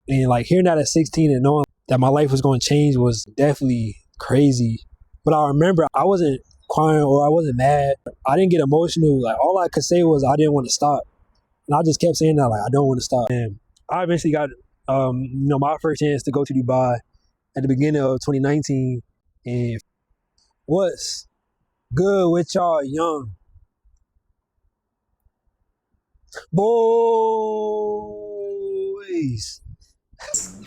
And like hearing that at 16 and knowing that my life was going to change was definitely crazy. But I remember I wasn't crying or I wasn't mad. I didn't get emotional. Like all I could say was I didn't want to stop. And I just kept saying that, like, I don't want to stop. And I eventually got, my first chance to go to Dubai at the beginning of 2019. And what's good with y'all young boys?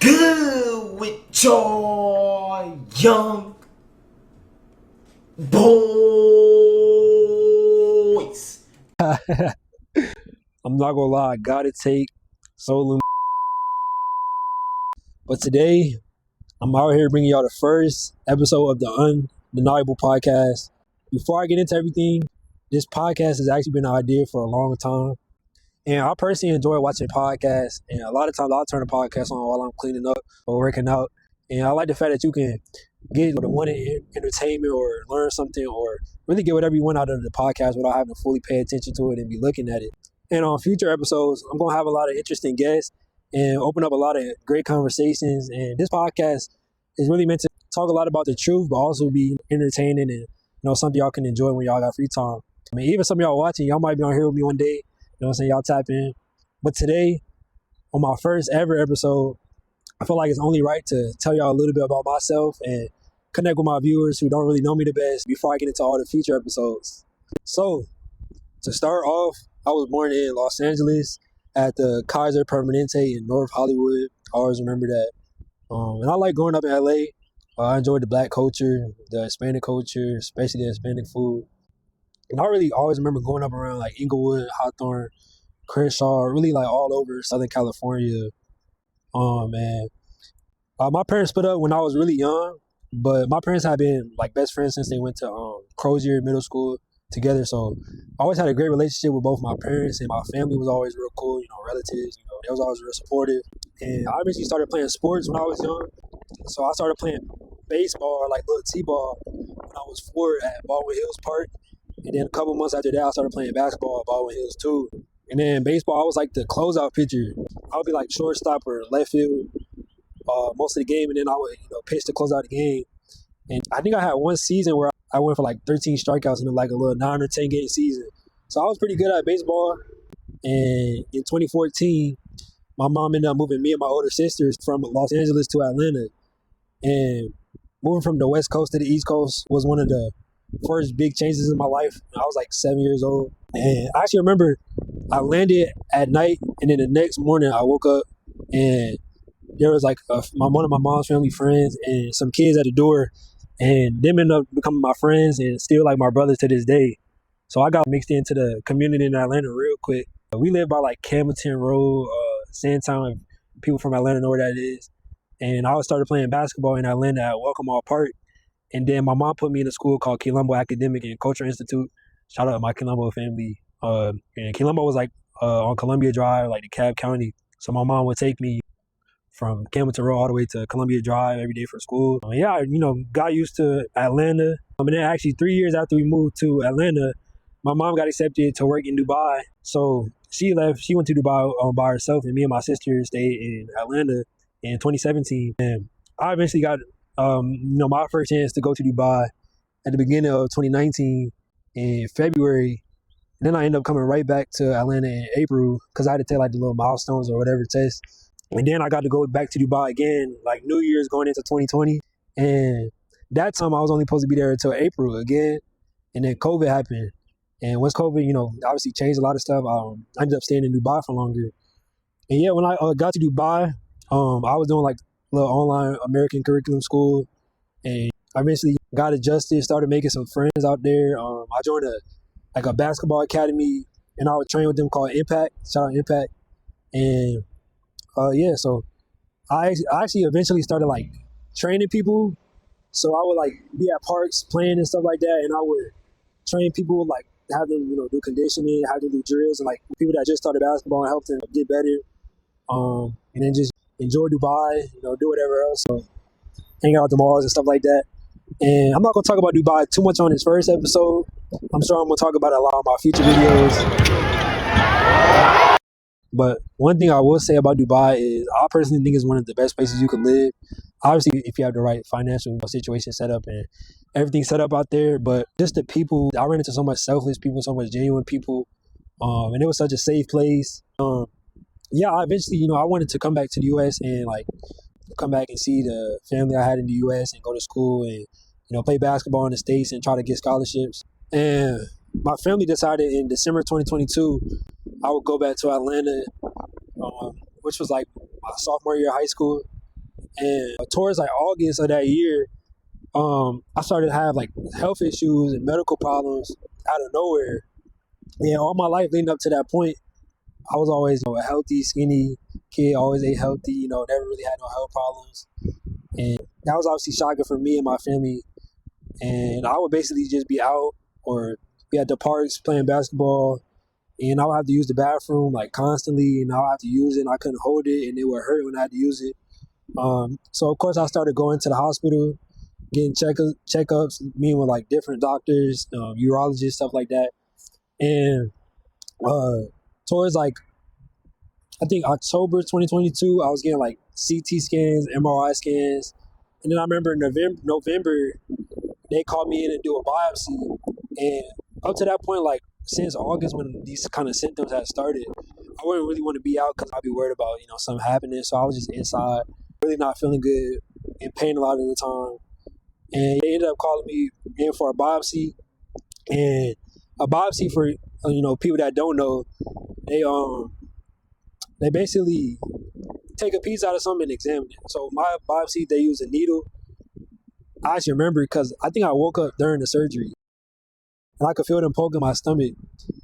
Good with your young boys. I'm not gonna lie, I gotta take solo. But today, I'm out here bringing y'all the first episode of the Undeniable podcast. Before I get into everything, this podcast has actually been an idea for a long time. And I personally enjoy watching podcasts. And a lot of times I'll turn the podcast on while I'm cleaning up or working out. And I like the fact that you can get the one entertainment or learn something or really get whatever you want out of the podcast without having to fully pay attention to it and be looking at it. And on future episodes, I'm going to have a lot of interesting guests and open up a lot of great conversations. And this podcast is really meant to talk a lot about the truth, but also be entertaining and something y'all can enjoy when y'all got free time. I mean, even some of y'all watching, y'all might be on here with me one day. You know what I'm saying? Y'all tap in. But today, on my first ever episode, I feel like it's only right to tell y'all a little bit about myself and connect with my viewers who don't really know me the best before I get into all the future episodes. So, to start off, I was born in Los Angeles at the Kaiser Permanente in North Hollywood. I always remember that. And I like growing up in LA. I enjoyed the black culture, the Hispanic culture, especially the Hispanic food. And I really always remember growing up around like Inglewood, Hawthorne, Crenshaw, really like all over Southern California. And my parents split up when I was really young, but my parents had been like best friends since they went to Crozier Middle School together. So I always had a great relationship with both my parents, and my family was always real cool, relatives, they was always real supportive. And I eventually started playing sports when I was young. So I started playing baseball, like little T-ball, when I was 4 at Baldwin Hills Park. And then a couple months after that, I started playing basketball at Baldwin Hills too. And then baseball, I was like the closeout pitcher. I would be like shortstop or left field most of the game, and then I would pitch to close out the game. And I think I had one season where I went for like 13 strikeouts in like a little 9 or 10 game season. So I was pretty good at baseball. And in 2014, my mom ended up moving me and my older sisters from Los Angeles to Atlanta. And moving from the West Coast to the East Coast was one of the first big changes in my life. I was like 7 years old. And I actually remember I landed at night, and then the next morning I woke up and there was like one of my mom's family friends and some kids at the door, and them ended up becoming my friends and still like my brothers to this day. So I got mixed into the community in Atlanta real quick. We live by like Campbellton Road, Sandtown, if people from Atlanta know where that is. And I started playing basketball in Atlanta at Welcome Hall Park. And then my mom put me in a school called Quilombo Academic and Cultural Institute. Shout out to my Quilombo family. And Quilombo was like on Columbia Drive, like DeKalb County. So my mom would take me from Campbellton Road all the way to Columbia Drive every day for school. Got used to Atlanta. And then actually 3 years after we moved to Atlanta, my mom got accepted to work in Dubai. So she left. She went to Dubai by herself, and me and my sister stayed in Atlanta in 2017. And I eventually got my first chance to go to Dubai at the beginning of 2019 in February. And then I ended up coming right back to Atlanta in April because I had to take like the little milestones or whatever test. And then I got to go back to Dubai again, like New Year's going into 2020. And that time I was only supposed to be there until April again. And then COVID happened. And once COVID, obviously changed a lot of stuff, I ended up staying in Dubai for longer. And yeah, when I got to Dubai, I was doing like a little online American curriculum school. And I eventually got adjusted, started making some friends out there. I joined a basketball academy, and I would train with them called Impact. Shout out Impact. And so I actually eventually started like training people. So I would like be at parks playing and stuff like that, and I would train people, like have them do conditioning, have them do drills, and like people that just started basketball and help them get better. And then just enjoy Dubai, do whatever else. So hang out at the malls and stuff like that. And I'm not gonna talk about Dubai too much on this first episode. I'm sure I'm gonna talk about it a lot in my future videos. But one thing I will say about Dubai is I personally think it's one of the best places you could live. Obviously, if you have the right financial situation set up and everything set up out there, but just the people, I ran into so much selfless people, so much genuine people, and it was such a safe place. Yeah, I eventually, I wanted to come back to the U.S. and like come back and see the family I had in the U.S. and go to school and play basketball in the States and try to get scholarships. And my family decided in December 2022 I would go back to Atlanta, which was like my sophomore year of high school. And towards like August of that year, I started to have like health issues and medical problems out of nowhere. And all my life leading up to that point, I was always a healthy, skinny kid, always ate healthy, never really had no health problems. And that was obviously shocking for me and my family. And I would basically just be out or be at the parks playing basketball. And I would have to use the bathroom like constantly, and I would have to use it, and I couldn't hold it, and it would hurt when I had to use it. So of course I started going to the hospital, getting checkups, meeting with like different doctors, urologists, stuff like that. And towards like I think October 2022, I was getting like CT scans, MRI scans, and then I remember in November they called me in to do a biopsy. And up to that point, like since August when these kind of symptoms had started, I wouldn't really want to be out because I'd be worried about something happening. So I was just inside, really not feeling good, in pain a lot of the time. And they ended up calling me in for a biopsy. And a biopsy for people that don't know, they basically take a piece out of something and examine it. So my biopsy, they use a needle. I actually remember because I think I woke up during the surgery and I could feel them poking my stomach.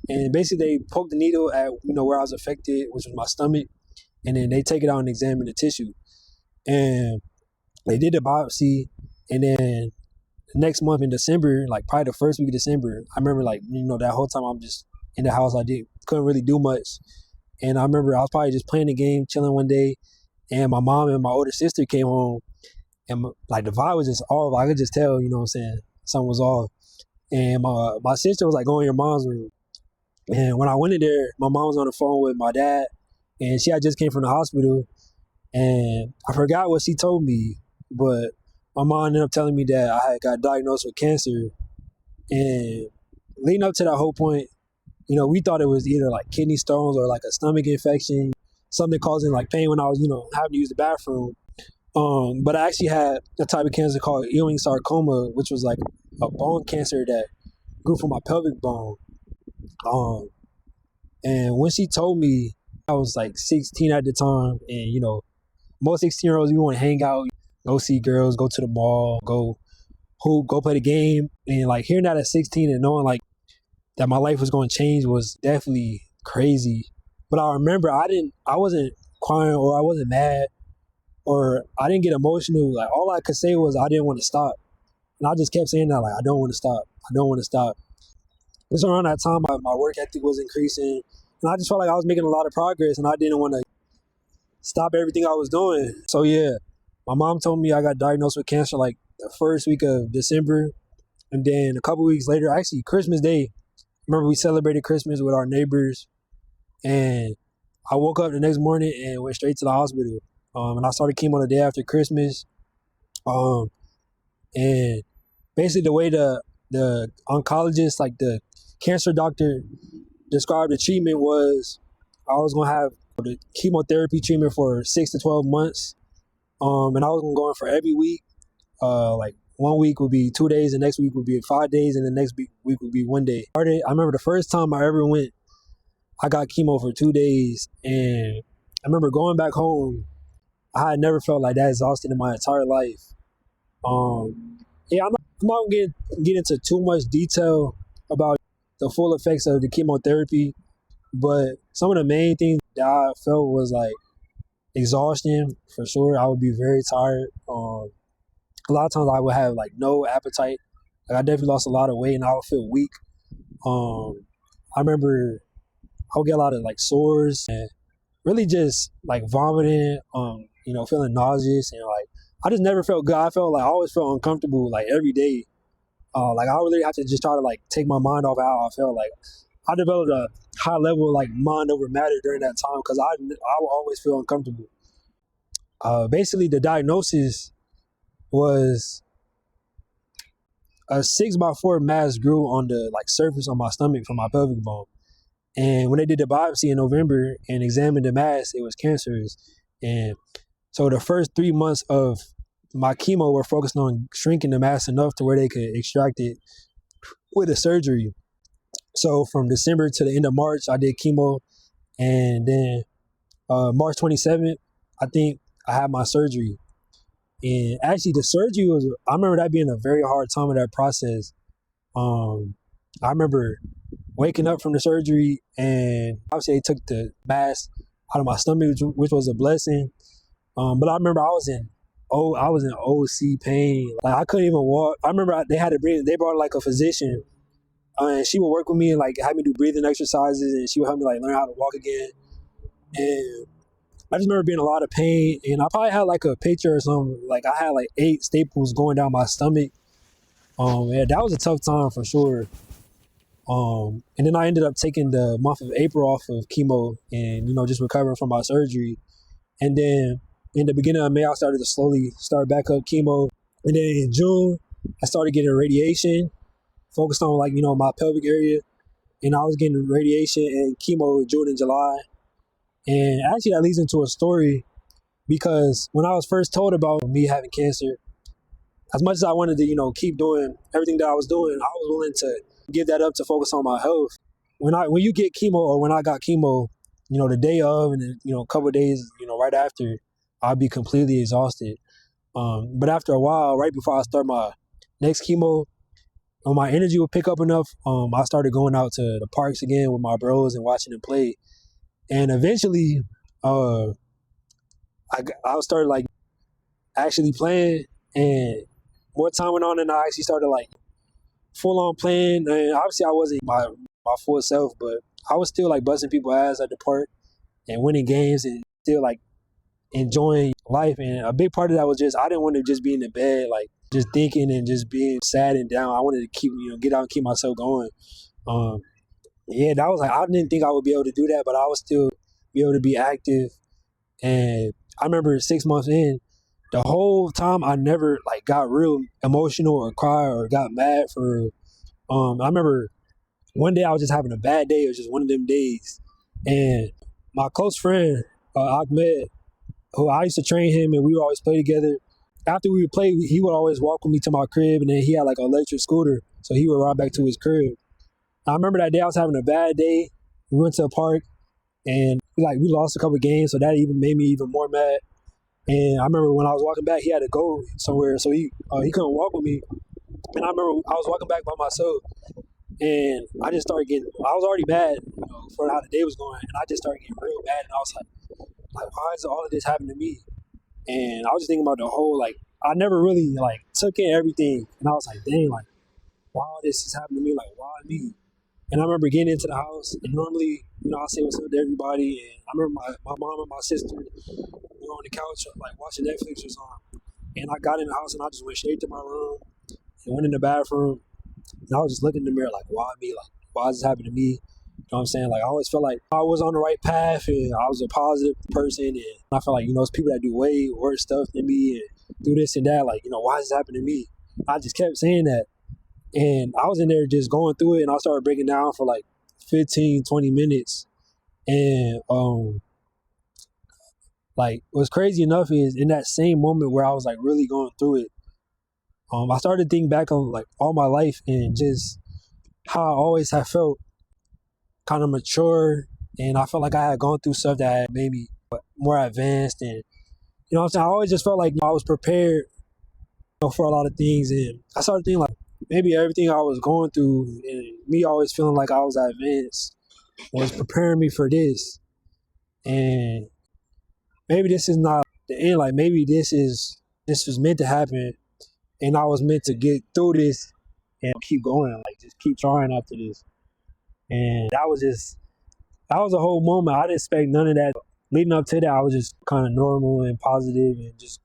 And basically, they poked the needle at where I was affected, which was my stomach, and then they take it out and examine the tissue. And they did the biopsy, and then next month in December, like probably the first week of December, I remember like that whole time I'm just in the house. I couldn't really do much, and I remember I was probably just playing the game, chilling one day, and my mom and my older sister came home, and like the vibe was just off. I could just tell, what I'm saying, something was off. And my sister was like, "Go in your mom's room." And when I went in there, my mom was on the phone with my dad, and she had just came from the hospital, and I forgot what she told me, but my mom ended up telling me that I had got diagnosed with cancer. And leading up to that whole point, we thought it was either like kidney stones or like a stomach infection, something causing like pain when I was, having to use the bathroom. But I actually had a type of cancer called Ewing sarcoma, which was like a bone cancer that grew from my pelvic bone. Um, and when she told me, I was like 16 at the time, and most 16-year-olds, you want to hang out, go see girls, go to the mall, go hoop, go play the game, and like hearing that at 16 and knowing like that my life was going to change was definitely crazy. But I remember I wasn't crying or I wasn't mad or I didn't get emotional. Like all I could say was I didn't want to stop, and I just kept saying that like I don't want to stop, I don't want to stop. It was around that time my work ethic was increasing, and I just felt like I was making a lot of progress, and I didn't want to stop everything I was doing. So yeah, my mom told me I got diagnosed with cancer like the first week of December, and then a couple weeks later, actually Christmas Day, remember we celebrated Christmas with our neighbors, and I woke up the next morning and went straight to the hospital. And I started chemo the day after Christmas. And basically the way the oncologist, like the cancer doctor, described the treatment was I was gonna have the chemotherapy treatment for 6 to 12 months. And I was gonna go in for every week. Like 1 week would be 2 days, the next week would be 5 days, and the next week would be 1 day. I remember the first time I ever went, I got chemo for 2 days, and I remember going back home. I had never felt like that exhausted in my entire life. Yeah, I'm not gonna get into too much detail about the full effects of the chemotherapy, but some of the main things that I felt was like exhaustion for sure. I would be very tired. A lot of times I would have like no appetite. Like I definitely lost a lot of weight and I would feel weak. I remember I would get a lot of like sores and really just like vomiting, feeling nauseous and like I just never felt good. I felt like I always felt uncomfortable like every day. Like I really have to just try to like take my mind off how I felt. Like I developed a high level of like mind over matter during that time because I would always feel uncomfortable. Basically, the diagnosis was a 6x4 mass grew on the like surface of my stomach from my pelvic bone. And when they did the biopsy in November and examined the mass, it was cancerous. And so the first 3 months of my chemo were focused on shrinking the mass enough to where they could extract it with a surgery. So from December to the end of March, I did chemo, and then March 27th, I think I had my surgery. And actually, the surgery was, I remember that being a very hard time of that process. I remember waking up from the surgery, and obviously they took the mass out of my stomach, which was a blessing. But I remember I was in OC pain. Like I couldn't even walk. I remember they brought like a physician, and she would work with me and like have me do breathing exercises, and she would help me like learn how to walk again. And I just remember being in a lot of pain, and I probably had like a picture or something. Like I had like 8 staples going down my stomach. Yeah, that was a tough time for sure. And then I ended up taking the month of April off of chemo and, just recovering from my surgery. And then in the beginning of May, I started to slowly start back up chemo. And then in June, I started getting radiation, focused on like, my pelvic area. And I was getting radiation and chemo in June and July. And actually that leads into a story because when I was first told about me having cancer, as much as I wanted to, keep doing everything that I was doing, I was willing to give that up to focus on my health. When you get chemo, or when I got chemo, the day of and then, a couple of days, right after, I'd be completely exhausted. But after a while, right before I start my next chemo, when my energy would pick up enough, I started going out to the parks again with my bros and watching them play. And eventually, I started like actually playing, and more time went on, and I actually started like full on playing. And obviously, I wasn't my full self, but I was still like busting people's ass at the park and winning games, and still like enjoying life. And a big part of that was just I didn't want to just be in the bed like just thinking and just being sad and down. I wanted to keep get out and keep myself going. Yeah, that was like I didn't think I would be able to do that, but I would still be able to be active. And I remember 6 months in, the whole time I never like got real emotional or cried or got mad for. I remember one day I was just having a bad day. It was just one of them days, and my close friend Ahmed, who I used to train him, and we would always play together. After we would play, he would always walk with me to my crib, and then he had like an electric scooter, so he would ride back to his crib. I remember that day I was having a bad day. We went to a park, and we lost a couple of games, so that even made me even more mad. And I remember when I was walking back, he had to go somewhere, so he couldn't walk with me. And I remember I was walking back by myself, and I just started getting. I was already mad, for how the day was going, and I just started getting real mad. And I was like, why is all of this happening to me? And I was just thinking about the whole I never really took in everything, and I was like, dang, why all this is happening to me? Like, why me? And I remember getting into the house, and normally, I say what's up to everybody. And I remember my mom and my sister were on the couch, watching Netflix or something. And I got in the house, and I just went straight to my room and went in the bathroom. And I was just looking in the mirror, like, why me? Like, why is this happening to me? You know what I'm saying? Like, I always felt like I was on the right path, and I was a positive person. And I felt like, it's people that do way worse stuff than me and do this and that. Like, why is this happening to me? I just kept saying that. And I was in there just going through it, and I started breaking down for 15, 20 minutes. And what's crazy enough is in that same moment where I was really going through it, I started thinking back on all my life and just how I always have felt kind of mature, and I felt like I had gone through stuff that had made me more advanced. And what I'm saying, I always just felt like I was prepared for a lot of things. And I started thinking maybe everything I was going through and me always feeling like I was advanced was preparing me for this. And maybe this is not the end. Maybe this was meant to happen, and I was meant to get through this and keep going, just keep trying after this. And that was a whole moment. I didn't expect none of that. Leading up to that, I was just kind of normal and positive and just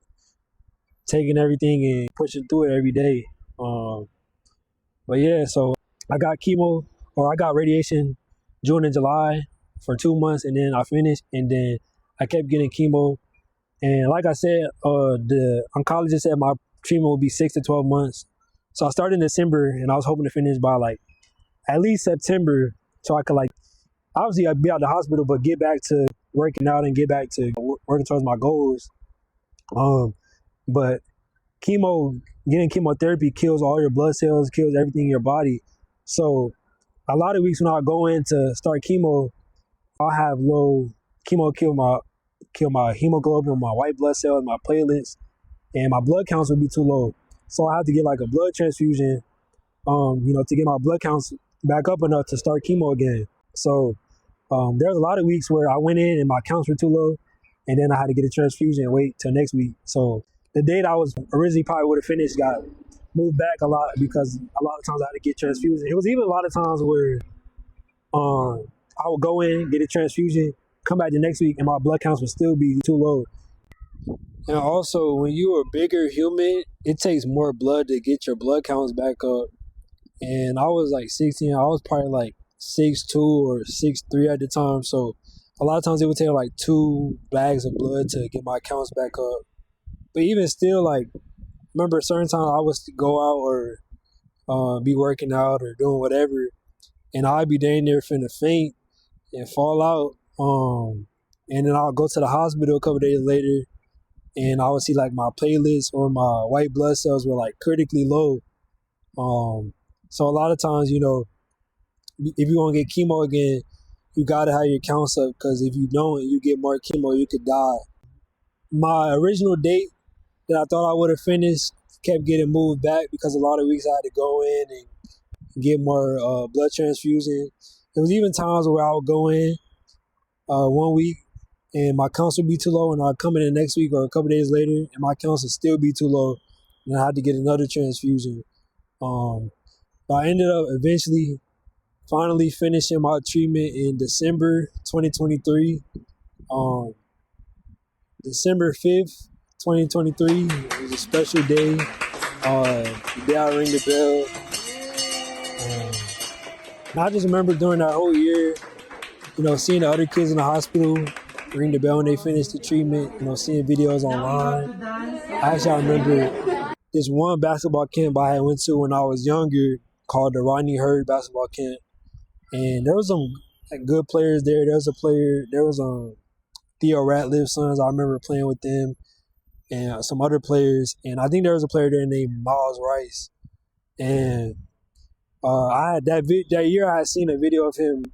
taking everything and pushing through it every day. But yeah, so I got chemo, or I got radiation June and July for 2 months, and then I finished, and then I kept getting chemo. And like I said, the oncologist said my treatment would be 6 to 12 months. So I started in December, and I was hoping to finish by like at least September, so I could like obviously I'd be out of the hospital, but get back to working out and get back to working towards my goals. But getting chemotherapy kills all your blood cells, kills everything in your body. So a lot of weeks when I go in to start chemo, I'll have low chemo kill my hemoglobin, my white blood cells, my platelets, and my blood counts would be too low. So I have to get like a blood transfusion, to get my blood counts back up enough to start chemo again. So there's a lot of weeks where I went in and my counts were too low, and then I had to get a transfusion and wait till next week. So the date I was originally probably would have finished got moved back a lot because a lot of times I had to get transfusion. It was even a lot of times where I would go in, get a transfusion, come back the next week, and my blood counts would still be too low. And also, when you're a bigger human, it takes more blood to get your blood counts back up. And I was like 16. I was probably like 6'2" or 6'3" at the time. So a lot of times it would take like 2 bags of blood to get my counts back up. But even still, like, remember certain times I would go out or be working out or doing whatever, and I'd be down there finna faint and fall out. And then I'll go to the hospital a couple days later, and I would see like my platelets or my white blood cells were like critically low. So a lot of times, if you want to get chemo again, you gotta have your counts up, because if you don't, and you get more chemo, you could die. My original date that I thought I would have finished kept getting moved back because a lot of weeks I had to go in and get more blood transfusion. There was even times where I would go in 1 week and my counts would be too low, and I'd come in the next week or a couple days later and my counts would still be too low, and I had to get another transfusion. But I ended up eventually finally finishing my treatment in December 2023. December 5th, 2023 was a special day. The day I rang the bell. And I just remember during that whole year, seeing the other kids in the hospital ring the bell when they finished the treatment, seeing videos online. I remember this one basketball camp I had went to when I was younger called the Rodney Hurd basketball camp. And there was some like good players there. There was Theo Ratliff's sons. I remember playing with them and some other players. And I think there was a player there named Miles Rice. And I had that year I had seen a video of him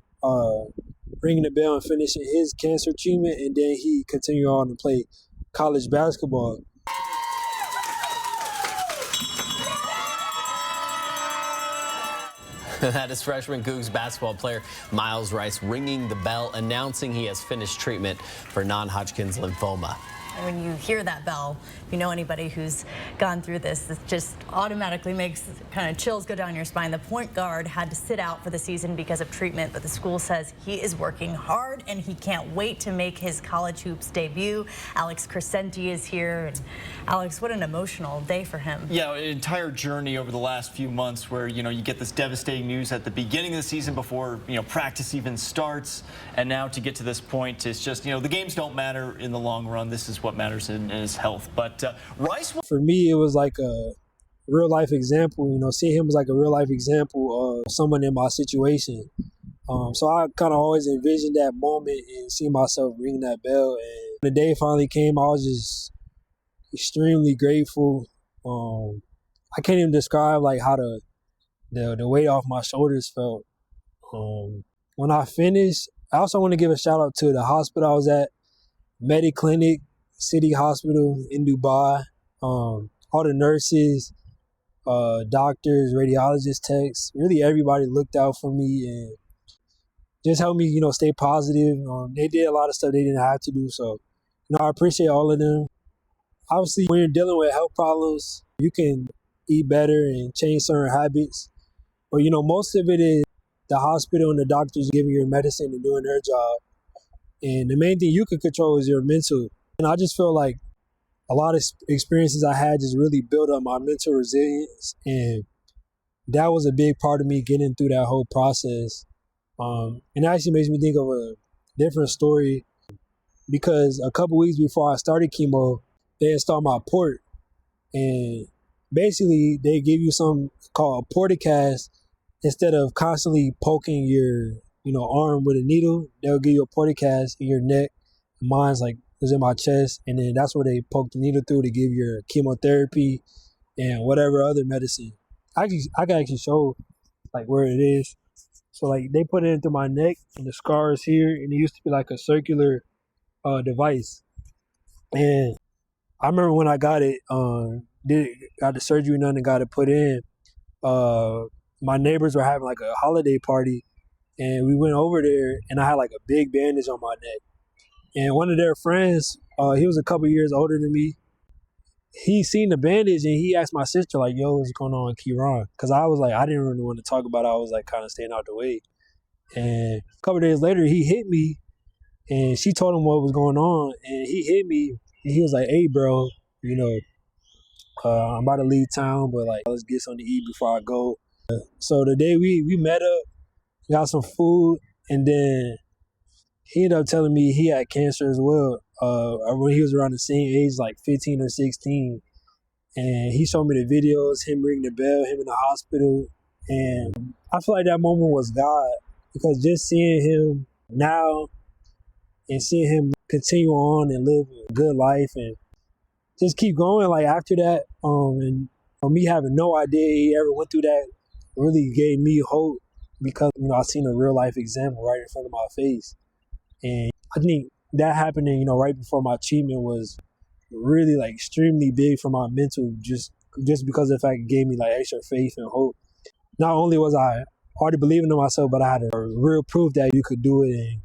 ringing the bell and finishing his cancer treatment, and then he continued on to play college basketball. That is freshman Cougs basketball player Miles Rice ringing the bell, announcing he has finished treatment for non-Hodgkin's lymphoma. When you hear that bell, if you know anybody who's gone through this, it just automatically makes kind of chills go down your spine. The point guard had to sit out for the season because of treatment, but the school says he is working hard and he can't wait to make his college hoops debut. Alex Crescenti is here. And Alex, what an emotional day for him. Yeah, an entire journey over the last few months where, you get this devastating news at the beginning of the season before, practice even starts. And now to get to this point, it's just, the games don't matter in the long run. This is what matters in his health. But Rice, for me, it was like a real life example. Seeing him was like a real life example of someone in my situation. So I kind of always envisioned that moment and seeing myself ringing that bell. And the day finally came, I was just extremely grateful. I can't even describe like how the weight off my shoulders felt. When I finished, I also want to give a shout out to the hospital I was at, Mediclinic City Hospital in Dubai. All the nurses, doctors, radiologists, techs, really everybody looked out for me and just helped me, stay positive. They did a lot of stuff they didn't have to do. So, I appreciate all of them. Obviously, when you're dealing with health problems, you can eat better and change certain habits. But, most of it is the hospital and the doctors giving you medicine and doing their job. And the main thing you can control is your mental. And I just feel like a lot of experiences I had just really built up my mental resilience. And that was a big part of me getting through that whole process. And it actually makes me think of a different story because a couple weeks before I started chemo, they installed my port. And basically, they give you something called a porticast. Instead of constantly poking your, arm with a needle, they'll give you a porticast in your neck. Mine's like was in my chest, and then that's where they poke the needle through to give your chemotherapy and whatever other medicine. I can actually show like where it is. So like they put it into my neck, and the scar is here, and it used to be like a circular device. And I remember when I got it, got the surgery done and got it put in. My neighbors were having like a holiday party, and we went over there, and I had like a big bandage on my neck. And one of their friends, he was a couple years older than me. He seen the bandage and he asked my sister like, "Yo, what's going on, Kieran?" Because I was like, I didn't really want to talk about it. I was like kind of staying out the way. And a couple days later, he hit me, and she told him what was going on, and he hit me, and he was like, "Hey, bro, I'm about to leave town, but like, let's get something to eat before I go." So the day we met up, got some food, and then he ended up telling me he had cancer as well. When he was around the same age, like 15 or 16, and he showed me the videos, him ringing the bell, him in the hospital, and I feel like that moment was God because just seeing him now and seeing him continue on and live a good life and just keep going. Like after that, and me having no idea he ever went through that really gave me hope because I seen a real life example right in front of my face, and I think that happening right before my treatment was really like extremely big for my mental just because of the fact it gave me like extra faith and hope. Not only was I already believing in myself, but I had a real proof that you could do it and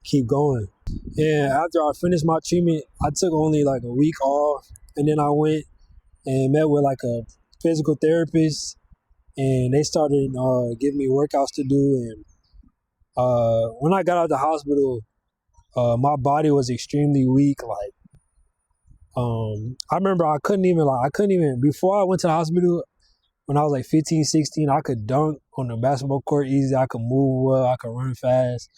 keep going. And after I finished my treatment, I took only like a week off, and then I went and met with like a physical therapist, and they started giving me workouts to do. And when I got out of the hospital, my body was extremely weak. Like I remember I couldn't even before I went to the hospital when I was like 15, 16, I could dunk on the basketball court easy. I could move well. I could run fast.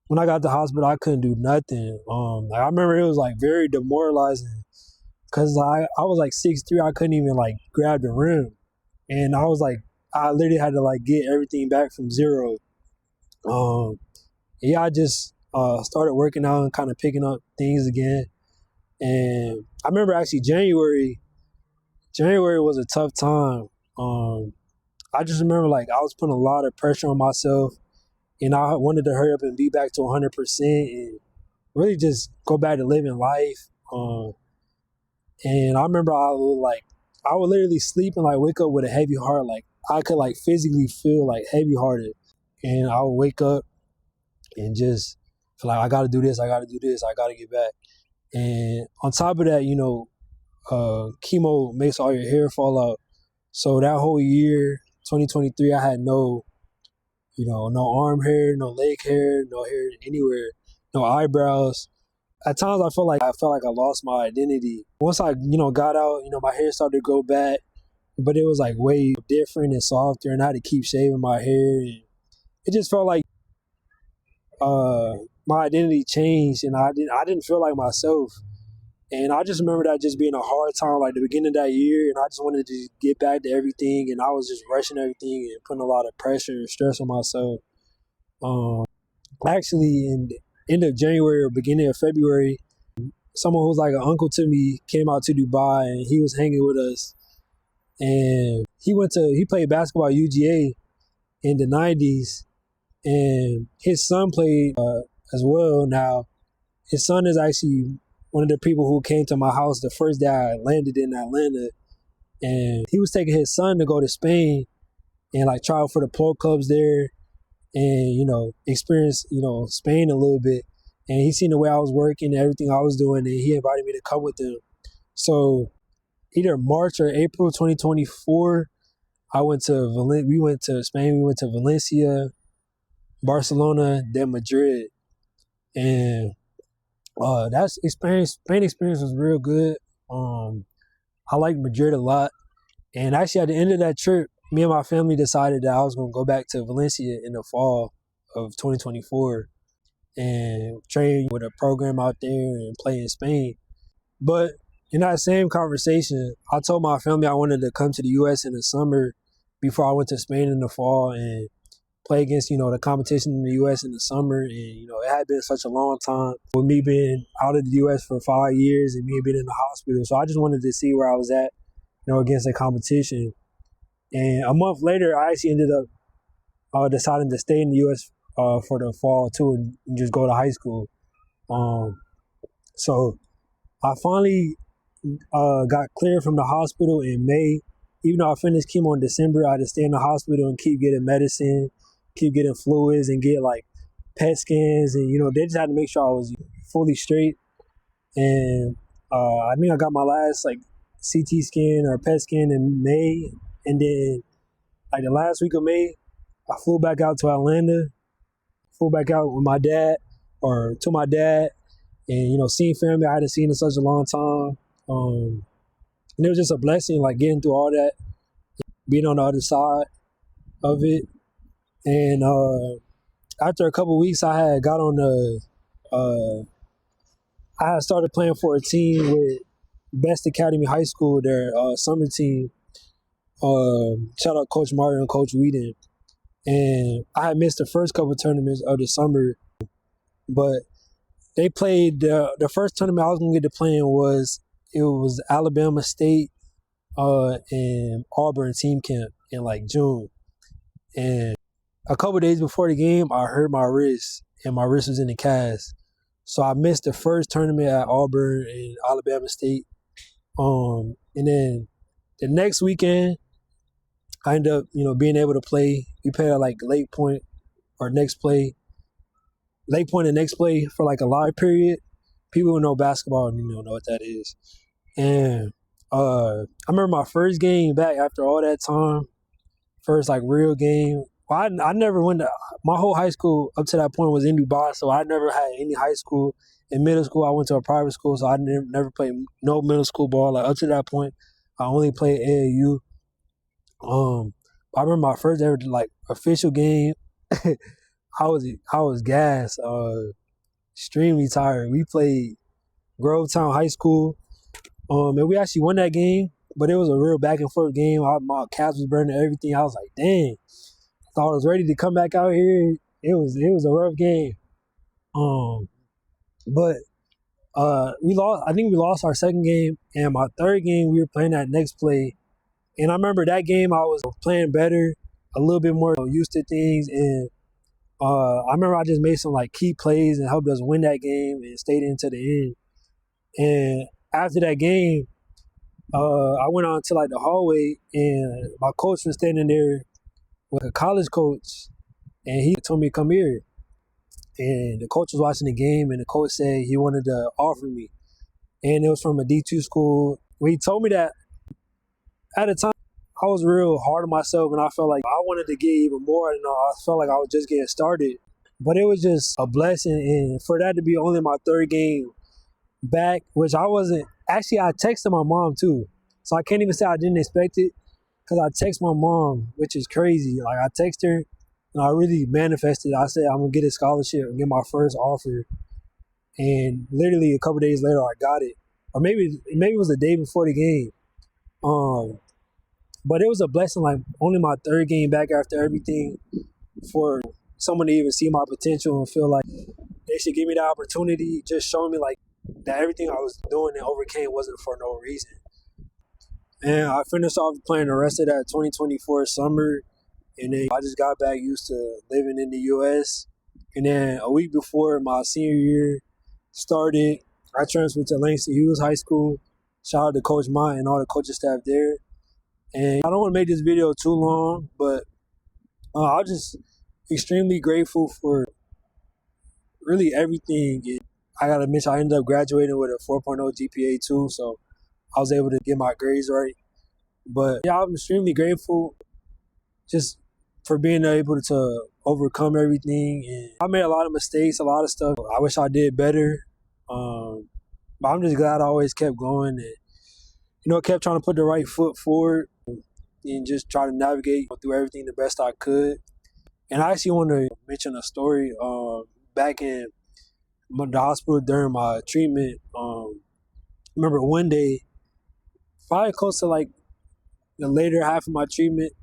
When I got to the hospital, I couldn't do nothing. I remember it was like very demoralizing because I was like 6'3". I couldn't even like grab the rim, and I was like I literally had to like get everything back from zero. I just started working out and kind of picking up things again. And I remember actually January was a tough time. I just remember like I was putting a lot of pressure on myself, and I wanted to hurry up and be back to 100% and really just go back to living life. And I remember I would literally sleep and like wake up with a heavy heart. Like I could like physically feel like heavy hearted, and I would wake up and just feel like I got to do this, I got to get back. And on top of that, chemo makes all your hair fall out. So that whole year, 2023, I had no arm hair, no leg hair, no hair anywhere, no eyebrows. At times I felt like I lost my identity. Once I, got out, my hair started to grow back, but it was like way different and softer, and I had to keep shaving my hair. And it just felt like my identity changed, and I didn't feel like myself. And I just remember that just being a hard time, like the beginning of that year, and I just wanted to get back to everything, and I was just rushing everything and putting a lot of pressure and stress on myself. Actually, in the end of January or beginning of February, someone who's like an uncle to me came out to Dubai, and he was hanging with us, and he played basketball at UGA in the 90s, and his son played as well. Now, his son is actually one of the people who came to my house the first day I landed in Atlanta, and he was taking his son to go to Spain and like try out for the pro clubs there and, experience, Spain a little bit. And he seen the way I was working and everything I was doing, and he invited me to come with him. So either March or April 2024, we went to Spain, we went to Valencia, Barcelona, then Madrid. And Spain experience was real good. I liked Madrid a lot. And actually at the end of that trip, me and my family decided that I was going to go back to Valencia in the fall of 2024 and train with a program out there and play in Spain. But in that same conversation, I told my family I wanted to come to the U.S. in the summer before I went to Spain in the fall and play against, the competition in the U.S. in the summer. And, it had been such a long time with me being out of the U.S. for 5 years and me being in the hospital. So I just wanted to see where I was at, against the competition. And a month later, I actually ended up deciding to stay in the U.S. For the fall, too, and just go to high school. So I finally got cleared from the hospital in May. Even though I finished chemo in December, I had to stay in the hospital and keep getting medicine, keep getting fluids, and get like PET scans. And, they just had to make sure I was fully straight. And I think I got my last like CT scan or PET scan in May. And then like the last week of May, I flew back out to Atlanta, flew back out with my dad or to my dad. And, seeing family I hadn't seen in such a long time. And it was just a blessing, like getting through all that, being on the other side of it. And after a couple of weeks, I had got on I had started playing for a team with Best Academy High School, their summer team. Shout out Coach Martin and Coach Whedon. And I had missed the first couple of tournaments of the summer, but they played the first tournament I was going to get to play in was Alabama State and Auburn team camp in like June. And a couple of days before the game, I hurt my wrist, and my wrist was in the cast. So I missed the first tournament at Auburn and Alabama State. And then the next weekend, I ended up, being able to play. We played at like Lake Point and Next Play for like a live period. People who know basketball, know what that is. And I remember my first game back after all that time, first like real game. Well, I never went to, my whole high school up to that point was in Dubai, so I never had any high school. In middle school, I went to a private school, so I never played no middle school ball. Like up to that point, I only played AAU. I remember my first ever like official game. I was gassed, extremely tired. We played Grovetown High School. And we actually won that game, but it was a real back and forth game. My calves was burning, everything. I was like, dang. I thought I was ready to come back out here. It was a rough game. But we lost. I think we lost our second game, and my third game we were playing that Next Play. And I remember that game I was playing better, a little bit more used to things, and I remember I just made some like key plays and helped us win that game and stayed into the end. And after that game, I went on to like the hallway, and my coach was standing there with a college coach, and he told me to come here. And the coach was watching the game, and the coach said he wanted to offer me. And it was from a D2 school. When he told me that, at the time, I was real hard on myself, and I felt like I wanted to get even more. I felt like I was just getting started. But it was just a blessing, and for that to be only my third game back, which I wasn't. Actually, I texted my mom, too. So I can't even say I didn't expect it, because I text my mom, which is crazy. Like, I text her, and I really manifested. I said, I'm going to get a scholarship and get my first offer. And literally a couple days later, I got it. Or maybe it was the day before the game. But it was a blessing, like only my third game back after everything, for someone to even see my potential and feel like they should give me the opportunity, just showing me like that everything I was doing and overcame wasn't for no reason. And I finished off playing the rest of that 2024 summer, and then I just got back used to living in the U.S. And then a week before my senior year started, I transferred to Langston Hughes High School. Shout out to Coach Mott and all the coaching staff there. And I don't want to make this video too long, but I'm just extremely grateful for really everything. And I got to mention, I ended up graduating with a 4.0 GPA too, so I was able to get my grades right. But yeah, I'm extremely grateful just for being able to overcome everything. And I made a lot of mistakes, a lot of stuff I wish I did better. But I'm just glad I always kept going and, kept trying to put the right foot forward. and just try to navigate through everything the best I could. And I actually want to mention a story. Back in the hospital during my treatment, remember one day, probably close to like the later half of my treatment,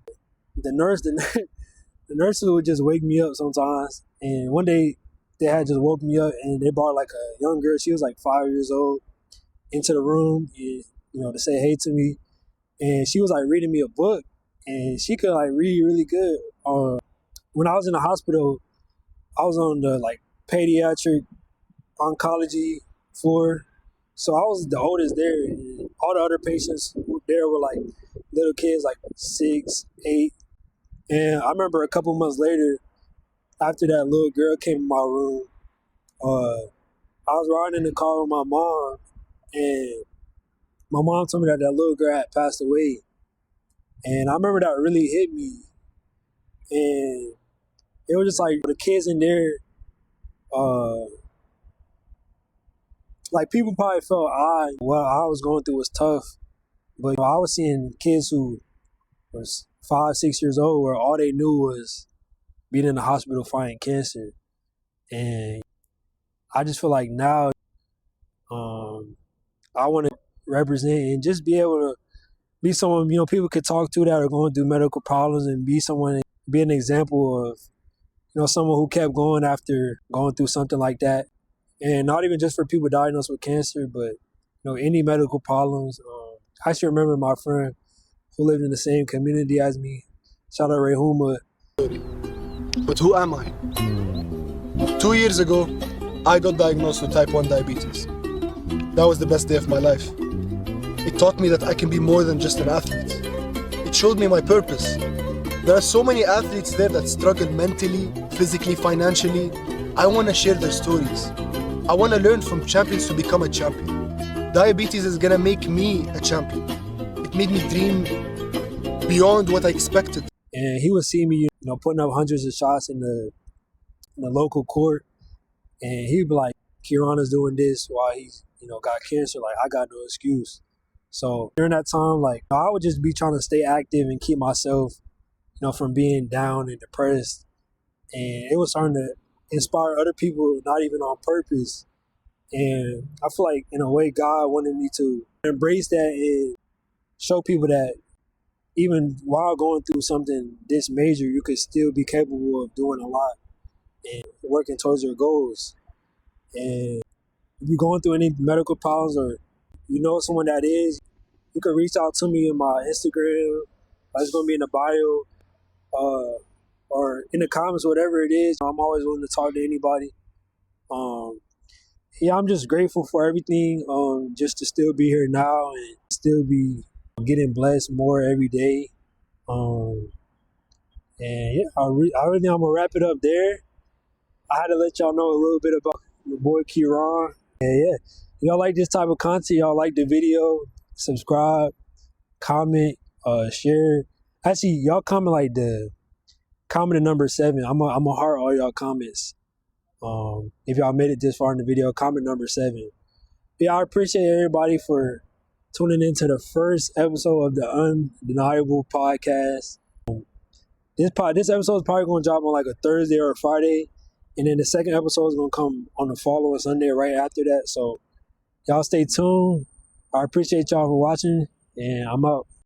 the nurses would just wake me up sometimes. And one day they had just woke me up and they brought like a young girl. She was like 5 years old into the room, and to say hey to me. And she was like reading me a book, and she could like read really good. When I was in the hospital, I was on the like pediatric oncology floor, so I was the oldest there. And all the other patients there were like little kids, like 6, 8. And I remember a couple months later, after that little girl came in my room, I was riding in the car with my mom, and my mom told me that that little girl had passed away. And I remember that really hit me. And it was just like the kids in there, like people probably felt what I was going through was tough. But I was seeing kids who was 5, 6 years old where all they knew was being in the hospital fighting cancer. And I just feel like now I want to represent and just be able to be someone, people could talk to that are going through medical problems, and be someone, be an example of, someone who kept going after going through something like that. And not even just for people diagnosed with cancer, but, any medical problems. I actually remember my friend who lived in the same community as me. Shout out Ray Huma. But who am I? 2 years ago, I got diagnosed with type 1 diabetes. That was the best day of my life. It taught me that I can be more than just an athlete. It showed me my purpose. There are so many athletes there that struggle mentally, physically, financially. I want to share their stories. I want to learn from champions to become a champion. Diabetes is gonna make me a champion. It made me dream beyond what I expected. And he would see me, putting up hundreds of shots in the local court, and he'd be like, Kieran is doing this while he's, got cancer. Like, I got no excuse. So during that time, like, I would just be trying to stay active and keep myself, from being down and depressed. And it was starting to inspire other people, not even on purpose. And I feel like, in a way, God wanted me to embrace that and show people that even while going through something this major, you could still be capable of doing a lot and working towards your goals. And if you're going through any medical problems, or someone that is, you can reach out to me in my Instagram. It's going to be in the bio, or in the comments, whatever it is. I'm always willing to talk to anybody. Yeah, I'm just grateful for everything, just to still be here now and still be getting blessed more every day. And yeah, I really think I'm going to wrap it up there. I had to let y'all know a little bit about my boy Kieran. And yeah, if y'all like this type of content, y'all like the video, subscribe, comment, share. Actually, y'all comment like comment number 7. I'm a heart all y'all comments. If y'all made it this far in the video, comment number 7. Yeah, I appreciate everybody for tuning into the first episode of the Undeniable Podcast. This episode is probably going to drop on like a Thursday or a Friday, and then the second episode is going to come on the following Sunday right after that. So y'all stay tuned. I appreciate y'all for watching, and I'm out.